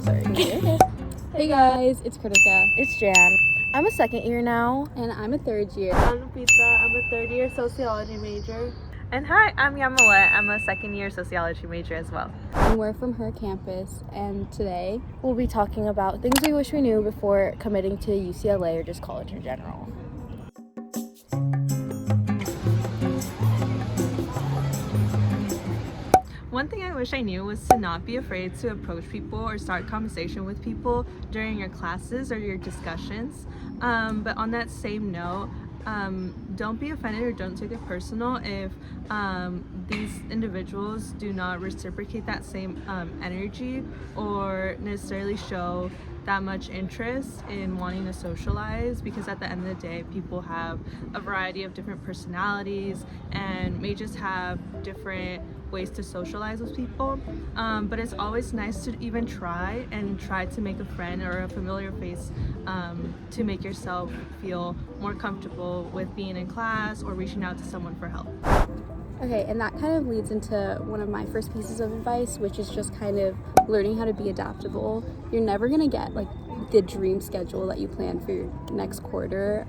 sorry. Hey guys, it's Kritika. It's Jan. I'm a second year now. And I'm a third year. I'm Lupita. I'm a third year sociology major. And hi, I'm Yamala. I'm a second year sociology major as well. And we're from her campus, and today We'll be talking about things we wish we knew before committing to UCLA or just college in general. One thing I wish I knew was to not be afraid to approach people or start conversation with people during your classes or your discussions. But on that same note, don't be offended or don't take it personal if these individuals do not reciprocate that same energy or necessarily show that much interest in wanting to socialize, because at the end of the day, people have a variety of different personalities and may just have different ways to socialize with people, but it's always nice to even try to make a friend or a familiar face to make yourself feel more comfortable with being in class or reaching out to someone for help. Okay, and that kind of leads into one of my first pieces of advice, which is just kind of learning how to be adaptable. You're never gonna get like the dream schedule that you plan for your next quarter.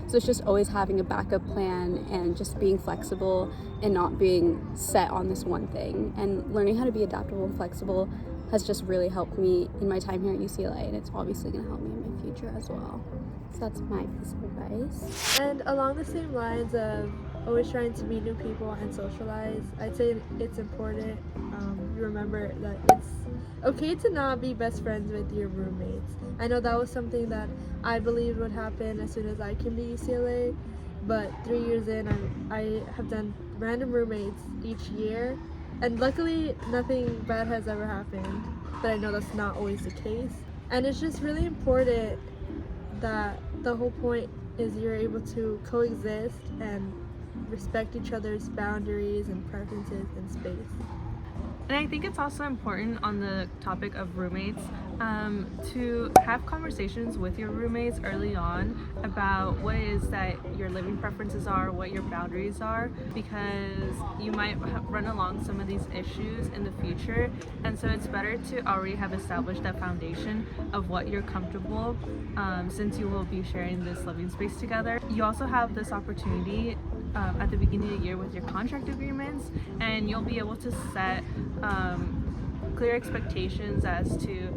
So it's just always having a backup plan and just being flexible and not being set on this one thing. And learning how to be adaptable and flexible has just really helped me in my time here at UCLA, and it's obviously gonna help me in my future as well. So that's my piece of advice. And along the same lines of always trying to meet new people and socialize, I'd say it's important you remember that it's okay to not be best friends with your roommates. I know that was something that I believed would happen as soon as I came to UCLA, but 3 years in, I have done random roommates each year, and luckily nothing bad has ever happened, but I know that's not always the case. And it's just really important that the whole point is you're able to coexist and respect each other's boundaries and preferences in space. And I think it's also important on the topic of roommates to have conversations with your roommates early on about what it is that your living preferences are, what your boundaries are, because you might run along some of these issues in the future. And so it's better to already have established that foundation of what you're comfortable since you will be sharing this living space together. You also have this opportunity at the beginning of the year with your contract agreements, and you'll be able to set clear expectations as to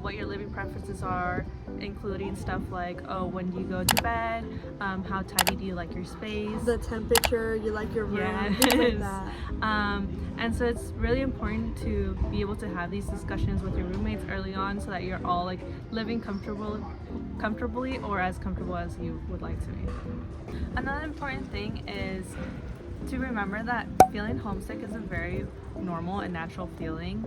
what your living preferences are, including stuff like, when do you go to bed, how tidy do you like your space, The temperature you like your room, things like that. And so it's really important to be able to have these discussions with your roommates early on so that you're all like living comfortably or as comfortable as you would like to be. Another important thing is to remember that feeling homesick is a very normal and natural feeling.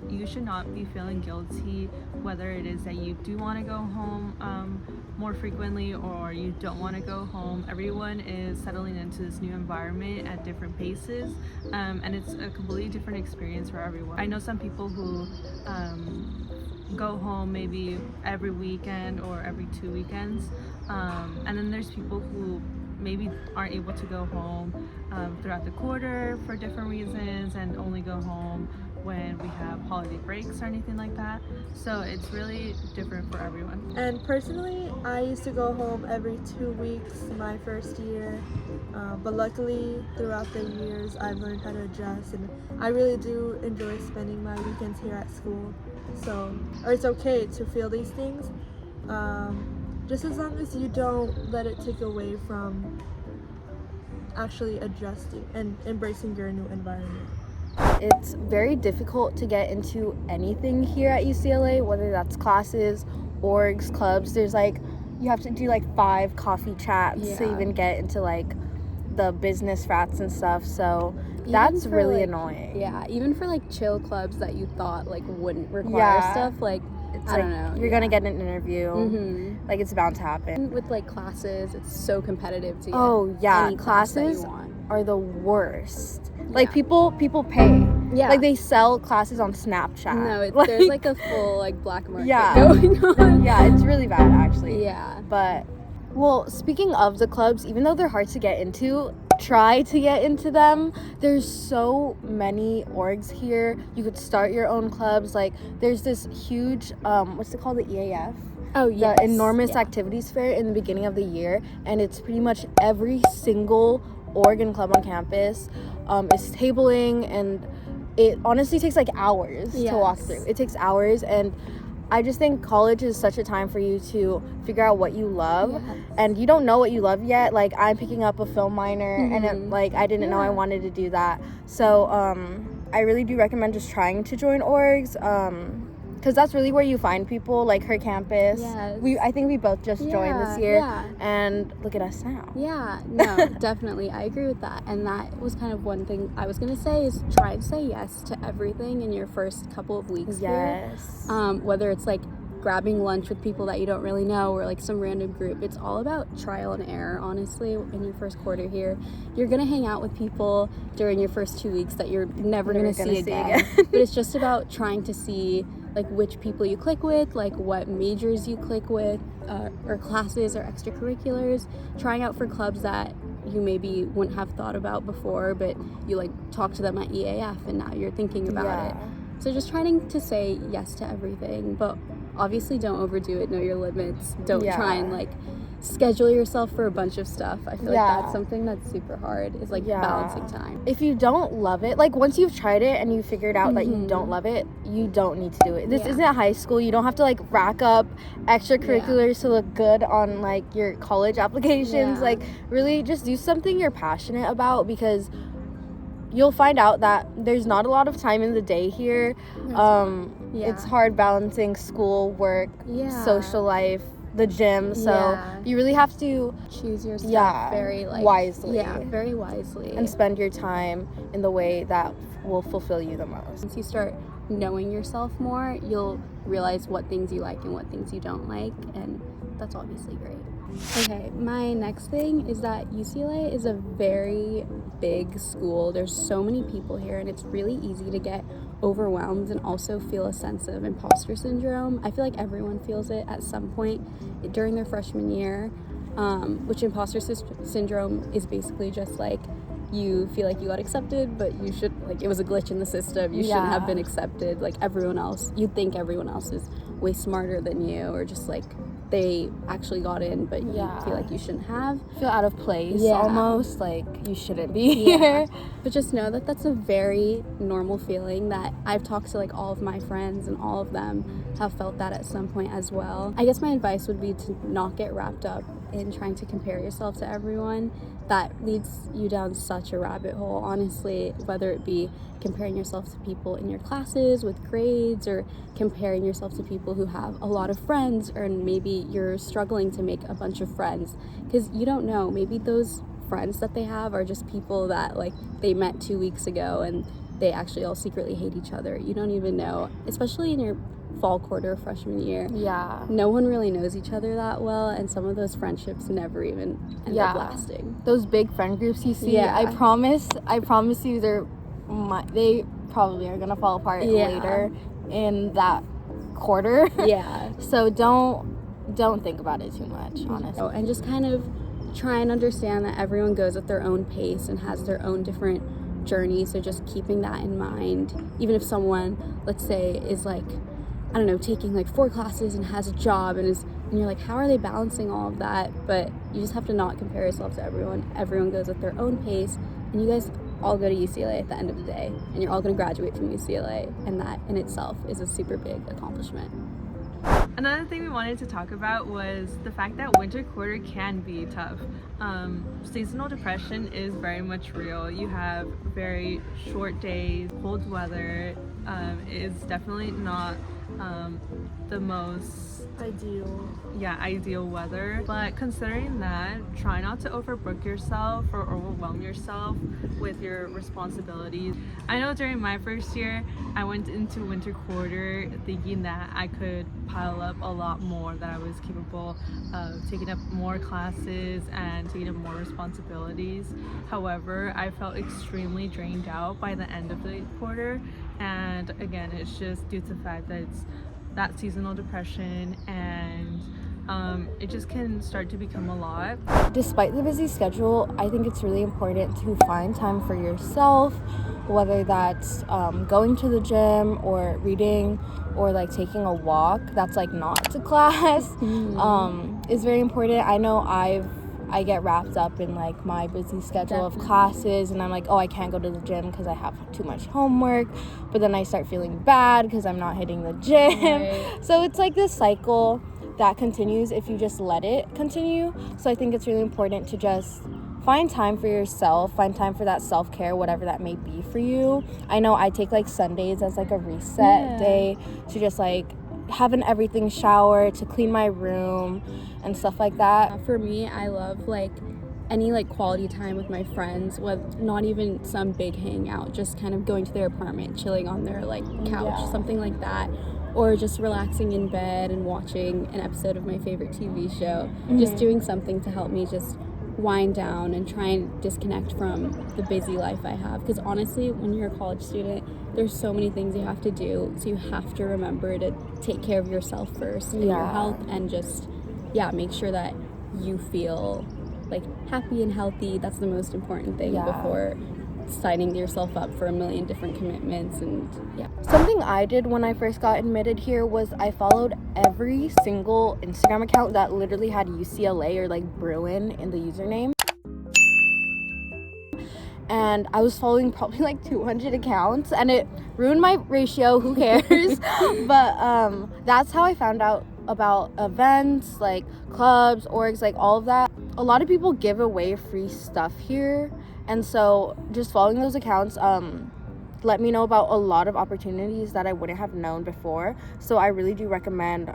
You should not be feeling guilty whether it is that you do want to go home more frequently or you don't want to go home. Everyone is settling into this new environment at different paces, and it's a completely different experience for everyone. I know some people who go home maybe every weekend or every 2 weekends, and then there's people who maybe aren't able to go home throughout the quarter for different reasons and only go home when we have holiday breaks or anything like that. So it's really different for everyone. And personally, I used to go home every 2 weeks my first year, but luckily throughout the years I've learned how to adjust, and I really do enjoy spending my weekends here at school. Or it's okay to feel these things, just as long as you don't let it take away from actually adjusting and embracing your new environment. It's very difficult to get into anything here at UCLA, whether that's classes, orgs, clubs. There's like, you have to do like 5 coffee chats to even get into like the business frats and stuff. So that's really annoying. Yeah, even for like chill clubs that you thought like wouldn't require stuff, like it's I don't know. You're gonna get an interview. Like it's bound to happen. With like classes, it's so competitive to get any class that classes you want. are the worst. Like people pay. Yeah. Like they sell classes on Snapchat. No, there's like a full like black market going on. Yeah, it's really bad actually. Yeah. But well, speaking of the clubs, even though they're hard to get into, try to get into them. There's so many orgs here. You could start your own clubs. Like, there's this huge what's it called, the EAF? Oh, yes. The enormous activities fair in the beginning of the year, and it's pretty much every single org and club on campus is tabling, and it honestly takes like hours to walk through. It takes hours, and I just think college is such a time for you to figure out what you love, and you don't know what you love yet. Like, I'm picking up a film minor, and I didn't know I wanted to do that. So I really do recommend just trying to join orgs, because that's really where you find people, like Her Campus. Yes. I think we both just joined this year, and look at us now. Yeah, no, definitely. I agree with that. And that was kind of one thing I was going to say is try and say yes to everything in your first couple of weeks here. Whether it's like grabbing lunch with people that you don't really know or like some random group. It's all about trial and error, honestly, in your first quarter here. You're going to hang out with people during your first 2 weeks that you're never going to see again. But it's just about trying to see like which people you click with, like what majors you click with, or classes or extracurriculars, trying out for clubs that you maybe wouldn't have thought about before, but you like talk to them at EAF and now you're thinking about it. So just trying to say yes to everything, but obviously don't overdo it. Know your limits. Don't try and like schedule yourself for a bunch of stuff. I feel like that's something that's super hard, is like balancing time. If you don't love it, like once you've tried it and you figured out that you don't love it, you don't need to do it. This isn't high school. You don't have to like rack up extracurriculars to look good on like your college applications. Like, really just do something you're passionate about, because you'll find out that there's not a lot of time in the day here. It's hard balancing school, work, social life, the gym, so you really have to choose your stuff very like wisely. Very wisely, and spend your time in the way that will fulfill you the most. Once you start knowing yourself more, you'll realize what things you like and what things you don't like, and that's obviously great. Okay, my next thing is that UCLA is a very big school. There's so many people here, and it's really easy to get overwhelmed and also feel a sense of imposter syndrome. I feel like everyone feels it at some point during their freshman year, which imposter syndrome is basically just like you feel like you got accepted, but you should, like, it was a glitch in the system. You shouldn't have been accepted. Like, everyone else, you think everyone else is way smarter than you, or just like they actually got in, but you feel like you shouldn't have. Feel out of place, almost like you shouldn't be here. But just know that that's a very normal feeling, that I've talked to like all of my friends, and all of them have felt that at some point as well. I guess my advice would be to not get wrapped up in trying to compare yourself to everyone. That leads you down such a rabbit hole, honestly, whether it be comparing yourself to people in your classes with grades, or comparing yourself to people who have a lot of friends, or maybe you're struggling to make a bunch of friends, because you don't know, maybe those friends that they have are just people that like they met 2 weeks ago and they actually all secretly hate each other. You don't even know, especially in your fall quarter of freshman year. No one really knows each other that well, and some of those friendships never even end up lasting. Those big friend groups you see, I promise you, they probably are gonna fall apart later in that quarter. So don't think about it too much, honestly. And just kind of try and understand that everyone goes at their own pace and has their own different journey. So just keeping that in mind, even if someone, let's say, is like, I don't know, taking like 4 classes and has a job, and you're like, how are they balancing all of that? But you just have to not compare yourself to everyone. Everyone goes at their own pace, and you guys all go to UCLA at the end of the day, and you're all going to graduate from UCLA, and that in itself is a super big accomplishment. Another thing we wanted to talk about was the fact that winter quarter can be tough. Seasonal depression is very much real. You have very short days, cold weather is definitely not the most ideal weather, but considering that, try not to overbook yourself or overwhelm yourself with your responsibilities. I know during my first year I went into winter quarter thinking that I could pile up a lot more, that I was capable of taking up more classes and taking up more responsibilities. However, I felt extremely drained out by the end of the quarter, and again, it's just due to the fact that it's that seasonal depression, and it just can start to become a lot. Despite the busy schedule, I think it's really important to find time for yourself, whether that's going to the gym or reading or like taking a walk that's like not to class. Is very important. I know I get wrapped up in like my busy schedule of classes, and I'm like, oh, I can't go to the gym because I have too much homework, but then I start feeling bad because I'm not hitting the gym. Right. So it's like this cycle that continues if you just let it continue. So I think it's really important to just find time for yourself, find time for that self-care, whatever that may be for you. I know I take like Sundays as like a reset day to just like have an everything shower, to clean my room and stuff like that. For me, I love like any like quality time with my friends, with not even some big hangout, just kind of going to their apartment, chilling on their like couch, something like that, or just relaxing in bed and watching an episode of my favorite TV show, just doing something to help me just wind down and try and disconnect from the busy life I have. Because honestly, when you're a college student, there's so many things you have to do, so you have to remember to take care of yourself first and your health, and just make sure that you feel like happy and healthy. That's the most important thing before signing yourself up for a million different commitments. And something I did when I first got admitted here was I followed every single Instagram account that literally had UCLA or like Bruin in the username, and I was following probably like 200 accounts, and it ruined my ratio. Who cares? But that's how I found out about events like clubs, orgs, like all of that. A lot of people give away free stuff here, and so just following those accounts let me know about a lot of opportunities that I wouldn't have known before. So I really do recommend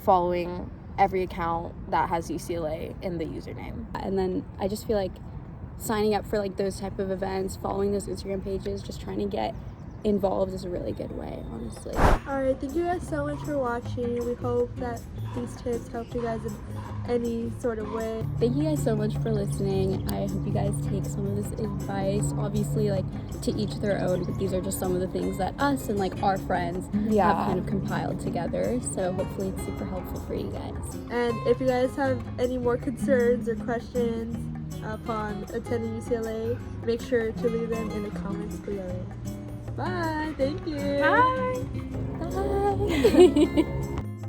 following every account that has UCLA in the username. And then I just feel like signing up for like those type of events, following those Instagram pages, just trying to get involved is a really good way, honestly. Alright, thank you guys so much for watching. We hope that these tips helped you guys in any sort of way. Thank you guys so much for listening. I hope you guys take some of this advice. Obviously, like, to each their own, but these are just some of the things that us and like our friends have kind of compiled together. So hopefully it's super helpful for you guys. And if you guys have any more concerns or questions upon attending UCLA, make sure to leave them in the comments below. Bye. Thank you. Bye. Bye.